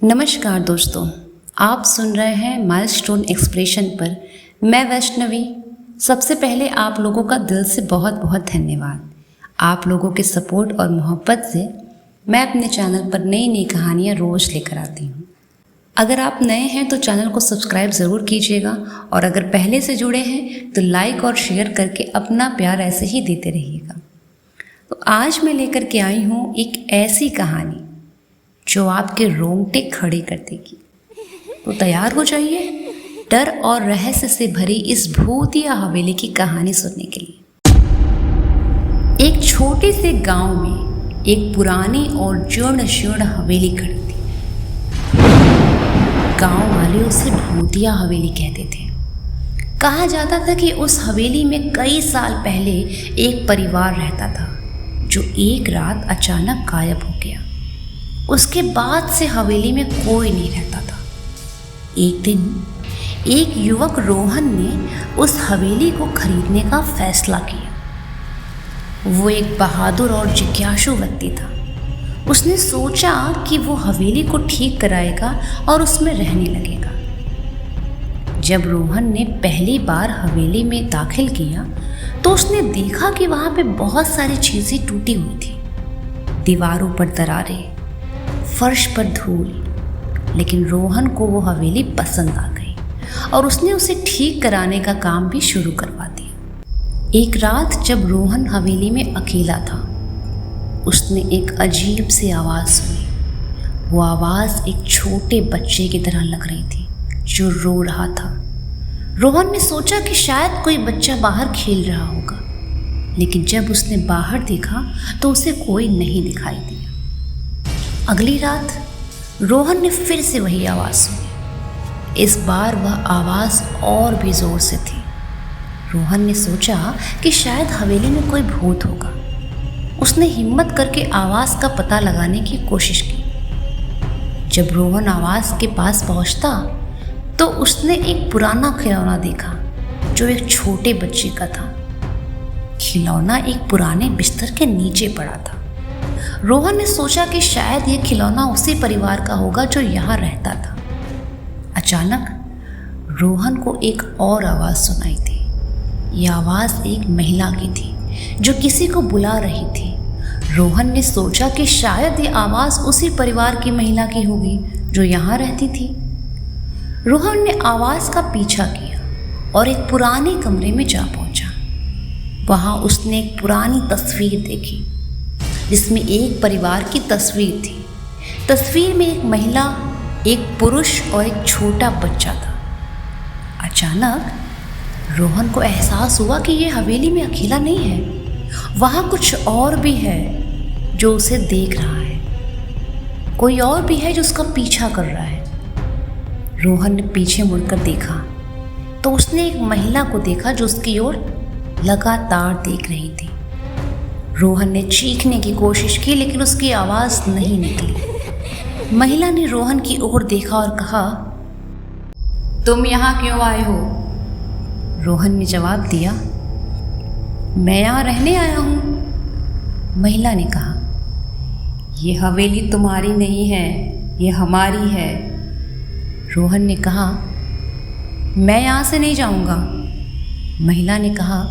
नमस्कार दोस्तों, आप सुन रहे हैं माइलस्टोन एक्सप्रेशन पर। मैं वैष्णवी। सबसे पहले आप लोगों का दिल से बहुत बहुत धन्यवाद। आप लोगों के सपोर्ट और मोहब्बत से मैं अपने चैनल पर नई नई कहानियाँ रोज़ लेकर आती हूँ। अगर आप नए हैं तो चैनल को सब्सक्राइब ज़रूर कीजिएगा और अगर पहले से जुड़े हैं तो लाइक और शेयर करके अपना प्यार ऐसे ही देते रहिएगा। तो आज मैं लेकर के आई हूँ एक ऐसी कहानी जो आपके रोंगटे खड़े कर देगी। तो तैयार हो जाइए डर और रहस्य से भरी इस भूतिया हवेली की कहानी सुनने के लिए। एक छोटे से गांव में एक पुरानी और जीर्ण शीर्ण हवेली खड़ी थी। गांव वाले उसे भूतिया हवेली कहते थे। कहा जाता था कि उस हवेली में कई साल पहले एक परिवार रहता था जो एक रात अचानक गायब हो गया। उसके बाद से हवेली में कोई नहीं रहता था। एक दिन एक युवक रोहन ने उस हवेली को खरीदने का फैसला किया। वो एक बहादुर और जिज्ञासु व्यक्ति था। उसने सोचा कि वो हवेली को ठीक कराएगा और उसमें रहने लगेगा। जब रोहन ने पहली बार हवेली में दाखिल किया तो उसने देखा कि वहाँ पे बहुत सारी चीज़ें टूटी हुई थी। दीवारों पर दरारें, फर्श पर धूल। लेकिन रोहन को वो हवेली पसंद आ गई और उसने उसे ठीक कराने का काम भी शुरू करवा दिया। एक रात जब रोहन हवेली में अकेला था, उसने एक अजीब सी आवाज़ सुनी। वो आवाज़ एक छोटे बच्चे की तरह लग रही थी जो रो रहा था। रोहन ने सोचा कि शायद कोई बच्चा बाहर खेल रहा होगा, लेकिन जब उसने बाहर देखा तो उसे कोई नहीं दिखाई दिया। अगली रात रोहन ने फिर से वही आवाज़ सुनी। इस बार वह आवाज़ और भी ज़ोर से थी। रोहन ने सोचा कि शायद हवेली में कोई भूत होगा। उसने हिम्मत करके आवाज़ का पता लगाने की कोशिश की। जब रोहन आवाज़ के पास पहुंचता तो उसने एक पुराना खिलौना देखा जो एक छोटे बच्चे का था। खिलौना एक पुराने बिस्तर के नीचे पड़ा था। रोहन ने सोचा कि शायद यह खिलौना उसी परिवार का होगा जो यहाँ रहता था। अचानक रोहन को एक और आवाज़ सुनाई दी। यह आवाज़ एक महिला की थी जो किसी को बुला रही थी। रोहन ने सोचा कि शायद यह आवाज़ उसी परिवार की महिला की होगी जो यहाँ रहती थी। रोहन ने आवाज़ का पीछा किया और एक पुराने कमरे में जा पहुँचा। वहाँ उसने एक पुरानी तस्वीर देखी जिसमें एक परिवार की तस्वीर थी। तस्वीर में एक महिला, एक पुरुष और एक छोटा बच्चा था। अचानक रोहन को एहसास हुआ कि यह हवेली में अकेला नहीं है। वहाँ कुछ और भी है जो उसे देख रहा है। कोई और भी है जो उसका पीछा कर रहा है। रोहन ने पीछे मुड़कर देखा तो उसने एक महिला को देखा जो उसकी ओर लगातार देख रही थी। रोहन ने चीखने की कोशिश की लेकिन उसकी आवाज़ नहीं निकली। महिला ने रोहन की ओर देखा और कहा, तुम यहाँ क्यों आए हो? रोहन ने जवाब दिया, मैं यहाँ रहने आया हूँ। महिला ने कहा, ये हवेली तुम्हारी नहीं है, ये हमारी है। रोहन ने कहा, मैं यहाँ से नहीं जाऊँगा। महिला ने कहा,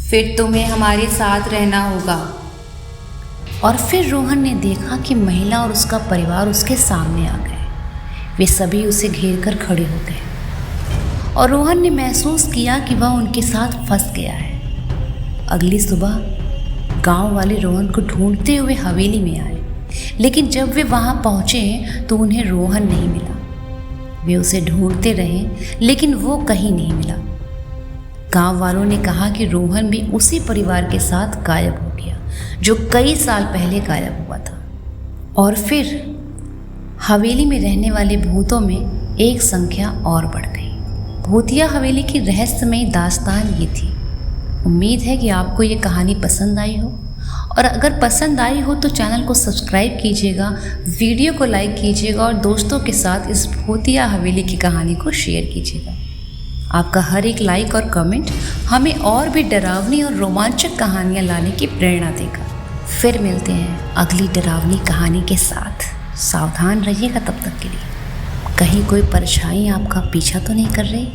फिर तुम्हें हमारे साथ रहना होगा। और फिर रोहन ने देखा कि महिला और उसका परिवार उसके सामने आ गए। वे सभी उसे घेर कर खड़े हो गए और रोहन ने महसूस किया कि वह उनके साथ फंस गया है। अगली सुबह गांव वाले रोहन को ढूंढते हुए हवेली में आए, लेकिन जब वे वहां पहुंचे तो उन्हें रोहन नहीं मिला। वे उसे ढूंढते रहे लेकिन वो कहीं नहीं मिला। गांव वालों ने कहा कि रोहन भी उसी परिवार के साथ गायब हो गया जो कई साल पहले गायब हुआ था। और फिर हवेली में रहने वाले भूतों में एक संख्या और बढ़ गई। भूतिया हवेली की रहस्यमयी दास्तान ये थी। उम्मीद है कि आपको ये कहानी पसंद आई हो और अगर पसंद आई हो तो चैनल को सब्सक्राइब कीजिएगा, वीडियो को लाइक कीजिएगा और दोस्तों के साथ इस भूतिया हवेली की कहानी को शेयर कीजिएगा। आपका हर एक लाइक और कमेंट हमें और भी डरावनी और रोमांचक कहानियाँ लाने की प्रेरणा देगा। फिर मिलते हैं अगली डरावनी कहानी के साथ। सावधान रहिएगा तब तक के लिए। कहीं कोई परछाई आपका पीछा तो नहीं कर रही।